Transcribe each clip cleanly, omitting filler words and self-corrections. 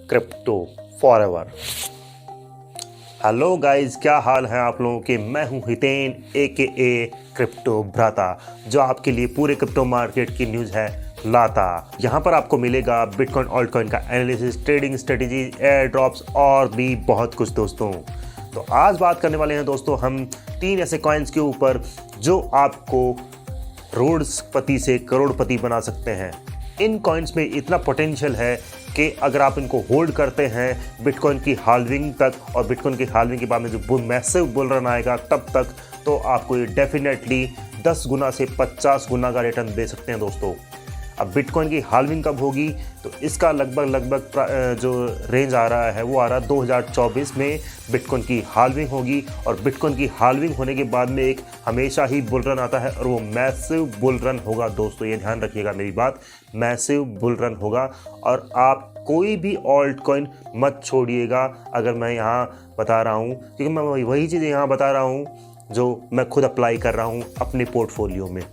Crypto forever. Hello guys, क्या हाल है आप लोगों के। मैं हूं हितेन ए क्रिप्टो भ्राता, जो आपके लिए पूरे क्रिप्टो मार्केट की न्यूज़ है लाता। यहाँ पर आपको मिलेगा बिटकॉइन ऑल्ट कॉइन का analysis, trading strategy, air drops और भी बहुत कुछ दोस्तों। तो आज बात करने वाले हैं दोस्तों हम 3 ऐसे कॉइन्स के ऊपर जो आपको करोड़पति से करोड़पति बना सकते हैं। इन कॉइन्स में इतना पोटेंशियल है कि अगर आप इनको होल्ड करते हैं बिटकॉइन की हाल्विंग तक, और बिटकॉइन की हाल्विंग के बाद में जो मैसिव बुल रन आएगा तब तक, तो आपको ये डेफिनेटली 10 गुना से 50 गुना का रिटर्न दे सकते हैं दोस्तों। अब बिटकॉइन की हाल्विंग कब होगी, तो इसका लगभग जो रेंज आ रहा है वो आ रहा है 2024 में बिटकॉइन की हाल्विंग होगी। और बिटकॉइन की हाल्विंग होने के बाद में एक हमेशा ही बुल रन आता है और वो मैसिव बुल रन होगा दोस्तों। ये ध्यान रखिएगा मेरी बात, मैसिव बुल रन होगा। और आप कोई भी ऑल्ट कॉइन मत छोड़िएगा, अगर मैं यहाँ बता रहा हूँ, क्योंकि मैं वही चीज़ें यहाँ बता रहा हूँ जो मैं खुद अप्लाई कर रहा हूँ अपने पोर्टफोलियो में।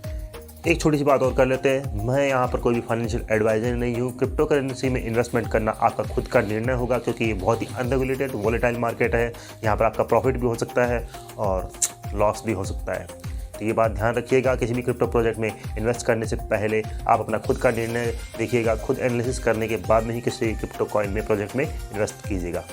एक छोटी सी बात और कर लेते हैं, मैं यहाँ पर कोई भी फाइनेंशियल एडवाइजर नहीं हूँ। क्रिप्टो करेंसी में इन्वेस्टमेंट करना आपका खुद का निर्णय होगा, क्योंकि ये बहुत ही अनरेगुलेटेड वोलेटाइल मार्केट है। यहाँ पर आपका प्रॉफिट भी हो सकता है और लॉस भी हो सकता है। तो ये बात ध्यान रखिएगा, किसी भी क्रिप्टो प्रोजेक्ट में इन्वेस्ट करने से पहले आप अपना खुद का निर्णय देखिएगा, खुद एनालिसिस करने के बाद में ही किसी क्रिप्टो कॉइन में प्रोजेक्ट में इन्वेस्ट कीजिएगा।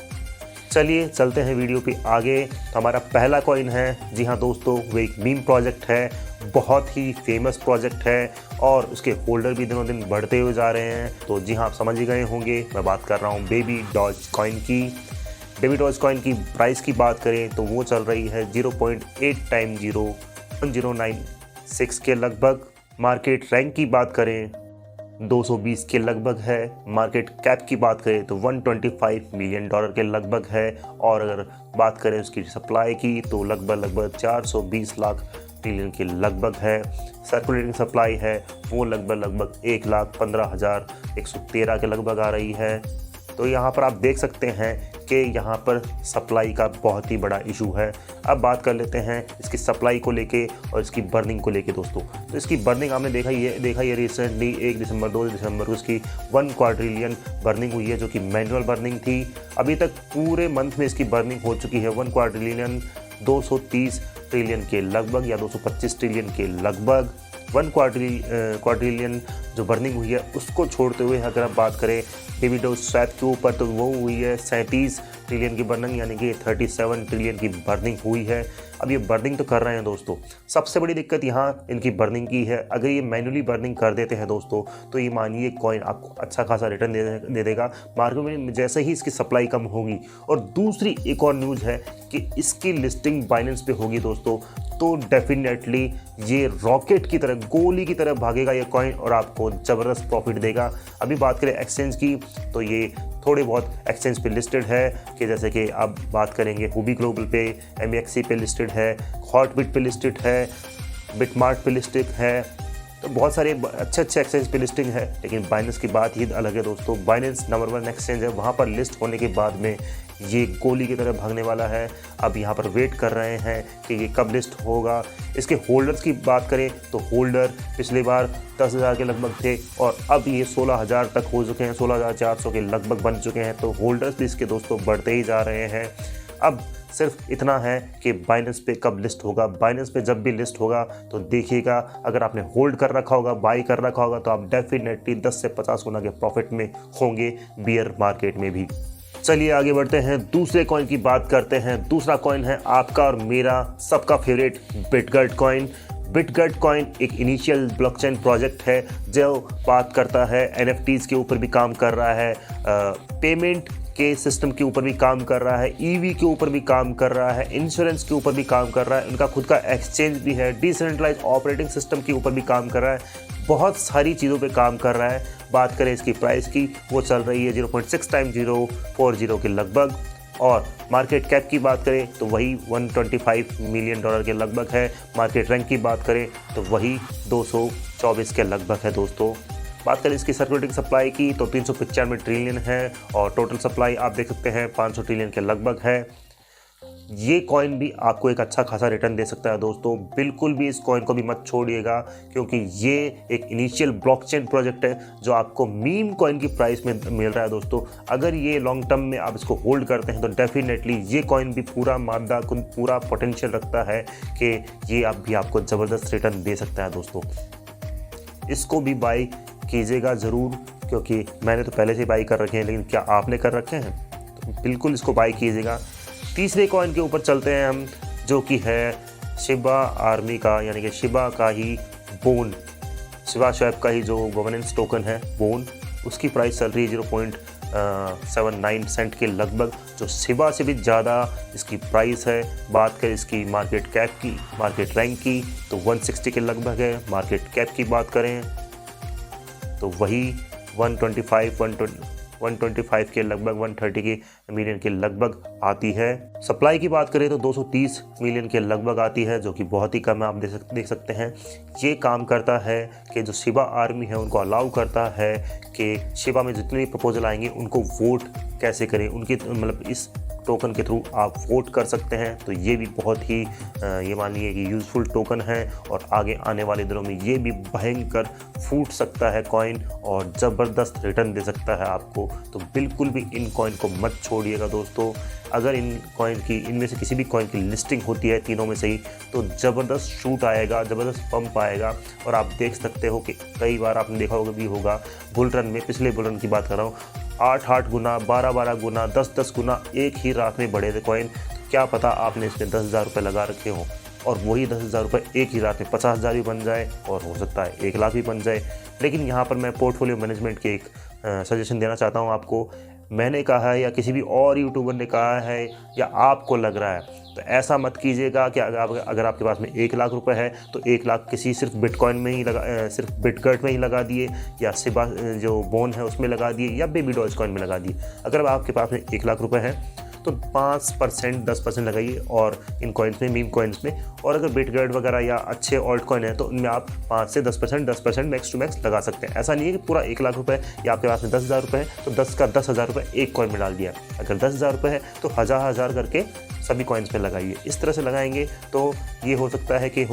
चलिए चलते हैं वीडियो पे आगे। तो हमारा पहला कॉइन है, जी हाँ दोस्तों, वो एक मीम प्रोजेक्ट है, बहुत ही फेमस प्रोजेक्ट है और उसके होल्डर भी दिनों दिन बढ़ते हुए जा रहे हैं। तो जी हाँ, आप समझ ही गए होंगे, मैं बात कर रहा हूँ बेबी डॉज कॉइन की। बेबी डॉज कॉइन की प्राइस की बात करें तो वो चल रही है 0.8 टाइम 1096 के लगभग। मार्केट रैंक की बात करें 220 के लगभग है। मार्केट कैप की बात करें तो $125 मिलियन के लगभग है। और अगर बात करें उसकी सप्लाई की तो लगभग 420 लाख ट्रिलियन के लगभग है। सर्कुलेटिंग सप्लाई है वो लगभग 1,15,113 के लगभग आ रही है। तो यहाँ पर आप देख सकते हैं कि यहाँ पर सप्लाई का बहुत ही बड़ा इशू है। अब बात कर लेते हैं इसकी सप्लाई को लेके और इसकी बर्निंग को लेके दोस्तों। तो इसकी बर्निंग आपने देखा ही है रिसेंटली 1 दिसंबर 2 दिसंबर को इसकी 1 क्वाड्रिलियन बर्निंग हुई है, जो कि मैनुअल बर्निंग थी। अभी तक पूरे मंथ में इसकी बर्निंग हो चुकी है 1 क्वाड्रिलियन 230 ट्रिलियन के लगभग या 225 ट्रिलियन के लगभग। 1 क्वाड्रिलियन जो बर्निंग हुई है उसको छोड़ते हुए अगर आप बात करें बेबी डॉज स्वैप के ऊपर, तो वो हुई है 37 ट्रिलियन की बर्निंग, यानी कि 37 ट्रिलियन की बर्निंग हुई है। अब ये बर्निंग तो कर रहे हैं दोस्तों, सबसे बड़ी दिक्कत यहाँ इनकी बर्निंग की है। अगर ये मैनुअली बर्निंग कर देते हैं दोस्तों, तो ये मानिए कॉइन आपको अच्छा खासा रिटर्न दे देगा मार्केट में, जैसे ही इसकी सप्लाई कम होगी। और दूसरी एक और न्यूज़ है कि इसकी लिस्टिंग बाइनेंस पे होगी दोस्तों, तो डेफिनेटली ये रॉकेट की तरह, गोली की तरह भागेगा ये कॉइन और आपको ज़बरदस्त प्रॉफिट देगा। अभी बात करें एक्सचेंज की, तो ये थोड़े बहुत एक्सचेंज पे लिस्टेड है, कि जैसे कि आप बात करेंगे हुबी ग्लोबल पे, MEXC पे लिस्टेड है, हॉटबिट पे लिस्टेड है, बिटमार्ट पे लिस्टेड है। तो बहुत सारे अच्छे एक्सचेंज पे लिस्टिंग है। लेकिन बाइनेंस की बात ही अलग है दोस्तों। बाइनेंस नंबर 1 एक्सचेंज है, वहाँ पर लिस्ट होने के बाद में ये गोली की तरह भागने वाला है। अब यहाँ पर वेट कर रहे हैं कि ये कब लिस्ट होगा। इसके होल्डर्स की बात करें तो होल्डर पिछली बार 10,000 के लगभग थे और अब ये 16,000 तक हो चुके हैं, 16,400 के लगभग बन चुके हैं। तो होल्डर्स भी इसके दोस्तों बढ़ते ही जा रहे हैं। अब सिर्फ इतना है कि बाइनेंस पे कब लिस्ट होगा। बाइनेंस पे जब भी लिस्ट होगा तो देखिएगा, अगर आपने होल्ड कर रखा होगा, बाई कर रखा होगा, तो आप डेफिनेटली 10 से 50 गुना के प्रॉफिट में होंगे बियर मार्केट में भी। चलिए आगे बढ़ते हैं, दूसरे कॉइन की बात करते हैं। दूसरा कॉइन है आपका और मेरा सबका फेवरेट बिटगट कॉइन। बिटगट कॉइन एक इनिशियल ब्लॉकचेन प्रोजेक्ट है जो बात करता है NFTs के ऊपर भी काम कर रहा है, पेमेंट के सिस्टम के ऊपर भी काम कर रहा है, EV के ऊपर भी काम कर रहा है, इंश्योरेंस के ऊपर भी काम कर रहा है, उनका खुद का एक्सचेंज भी है, डिसेंट्रलाइज ऑपरेटिंग सिस्टम के ऊपर भी काम कर रहा है, बहुत सारी चीज़ों पे काम कर रहा है। बात करें इसकी प्राइस की, वो चल रही है 0.6 टाइम 040 के लगभग। और मार्केट कैप की बात करें तो वही $125 मिलियन के लगभग है। मार्केट रैंक की बात करें तो वही 224 के लगभग है दोस्तों। बात करें इसकी सर्कुलेटिंग सप्लाई की तो 395 ट्रिलियन है और टोटल सप्लाई आप देख सकते हैं 500 ट्रिलियन के लगभग है। ये कॉइन भी आपको एक अच्छा खासा रिटर्न दे सकता है दोस्तों। बिल्कुल भी इस कॉइन को भी मत छोड़िएगा, क्योंकि ये एक इनिशियल ब्लॉकचेन प्रोजेक्ट है जो आपको मीम कॉइन की प्राइस में मिल रहा है दोस्तों। अगर ये लॉन्ग टर्म में आप इसको होल्ड करते हैं तो डेफिनेटली ये कॉइन भी पूरा मादा पूरा पोटेंशियल रखता है कि ये भी आपको ज़बरदस्त रिटर्न दे सकता है दोस्तों। इसको भी बाई कीजिएगा ज़रूर, क्योंकि मैंने तो पहले से बाई कर रखे हैं, लेकिन क्या आपने कर रखे हैं? तो बिल्कुल इसको बाई कीजिएगा। तीसरे कॉइन के ऊपर चलते हैं हम, जो कि है शिबा आर्मी का, यानी कि शिबा का ही बोन, शिबा शैब का ही जो गवर्नेंस टोकन है बोन, उसकी प्राइस चल रही है 0.79 सेंट के लगभग, जो शिबा से भी ज़्यादा इसकी प्राइस है। बात करें इसकी मार्केट कैप की, मार्केट रैंक की, तो 160 के लगभग है। मार्केट कैप की बात करें तो वही 125 के लगभग, 130 के मिलियन के लगभग आती है। सप्लाई की बात करें तो 230 मिलियन के लगभग आती है, जो कि बहुत ही कम है, आप देख सकते हैं। ये काम करता है कि जो शिबा आर्मी है उनको अलाउ करता है कि शिबा में जितने भी प्रपोजल आएंगे उनको वोट कैसे करें, उनकी मतलब इस टोकन के थ्रू आप वोट कर सकते हैं। तो ये भी बहुत ही ये मानिए कि यूज़फुल टोकन है, और आगे आने वाले दिनों में ये भी भयंकर फूट सकता है कॉइन और ज़बरदस्त रिटर्न दे सकता है आपको। तो बिल्कुल भी इन कॉइन को मत छोड़िएगा दोस्तों। अगर इनमें से किसी भी कॉइन की लिस्टिंग होती है तीनों में से ही, तो ज़बरदस्त शूट आएगा, ज़बरदस्त पंप आएगा। और आप देख सकते हो कि कई बार आपने देखा होगा बुल रन में, पिछले बुल रन की बात कर रहा हूँ, 8 गुना, 12 गुना, 10 गुना एक ही रात में बढ़े थे कॉइन। क्या पता आपने इसमें 10,000 रुपये लगा रखे हों, और वही 10,000 रुपये एक ही रात में 50,000 भी बन जाए, और हो सकता है 1 लाख भी बन जाए। लेकिन यहाँ पर मैं पोर्टफोलियो मैनेजमेंट के एक सजेशन देना चाहता हूँ आपको। मैंने कहा है या किसी भी और यूट्यूबर ने कहा है या आपको लग रहा है, तो ऐसा मत कीजिएगा कि अगर आपके पास में 1 लाख रुपए है तो 1 लाख किसी सिर्फ बिटकॉइन में ही सिर्फ बिटकर्ट में ही लगा दिए, या शिबा जो बोन है उसमें लगा दिए, या बेबी डॉज कॉइन में लगा दिए। अगर आपके पास में 1 लाख रुपए है तो 5% 10% लगाइए और इन कॉइन्स में, मीम कॉइन्स में। और अगर बिटकर्ट वगैरह या अच्छे ऑल्ट कॉइन है तो उनमें आप 5 से 10% मैक्स टू मैक्स लगा सकते हैं। ऐसा नहीं है कि पूरा 1 लाख रुपए या आपके पास में 10,000 रुपये है तो 10 का 10,000 रुपये एक कॉइन में डाल दिया। अगर 10,000 रुपये है तो हज़ार करके सभी कॉइन्स में लगाइए। इस तरह से लगाएंगे तो ये हो सकता है कि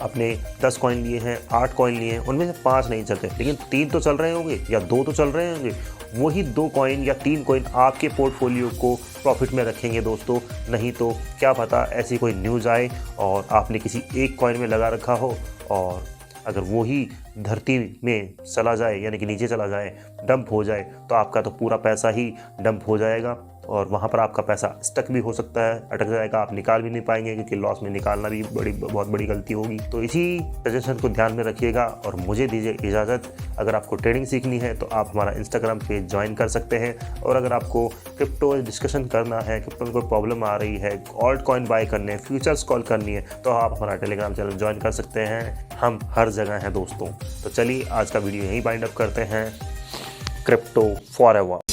आपने 10 कॉइन लिए हैं, 8 कॉइन लिए हैं, उनमें से 5 नहीं चलते, लेकिन 3 तो चल रहे होंगे या 2 तो चल रहे होंगे। वही 2 कॉइन या 3 कॉइन आपके पोर्टफोलियो को प्रॉफिट में रखेंगे दोस्तों। नहीं तो क्या पता ऐसी कोई न्यूज़ आए और आपने किसी एक कॉइन में लगा रखा हो, और अगर वो ही धरती में चला जाए, यानी कि नीचे चला जाए, डंप हो जाए, तो आपका तो पूरा पैसा ही डंप हो जाएगा, और वहाँ पर आपका पैसा स्टक भी हो सकता है, अटक जाएगा, आप निकाल भी नहीं पाएंगे, क्योंकि लॉस में निकालना भी बहुत बड़ी गलती होगी। तो इसी सजेशन को ध्यान में रखिएगा और मुझे दीजिए इजाज़त। अगर आपको ट्रेडिंग सीखनी है तो आप हमारा इंस्टाग्राम पेज ज्वाइन कर सकते हैं, और अगर आपको क्रिप्टो डिस्कशन करना है, क्रिप्टो में कोई प्रॉब्लम आ रही है, ऑल्ट कॉइन बाय करने हैं, फ्यूचर्स कॉल करनी है, तो आप हमारा टेलीग्राम चैनल ज्वाइन कर सकते हैं। हम हर जगह हैं दोस्तों। तो चलिए आज का वीडियो यहीं बाइंड अप करते हैं। Crypto forever.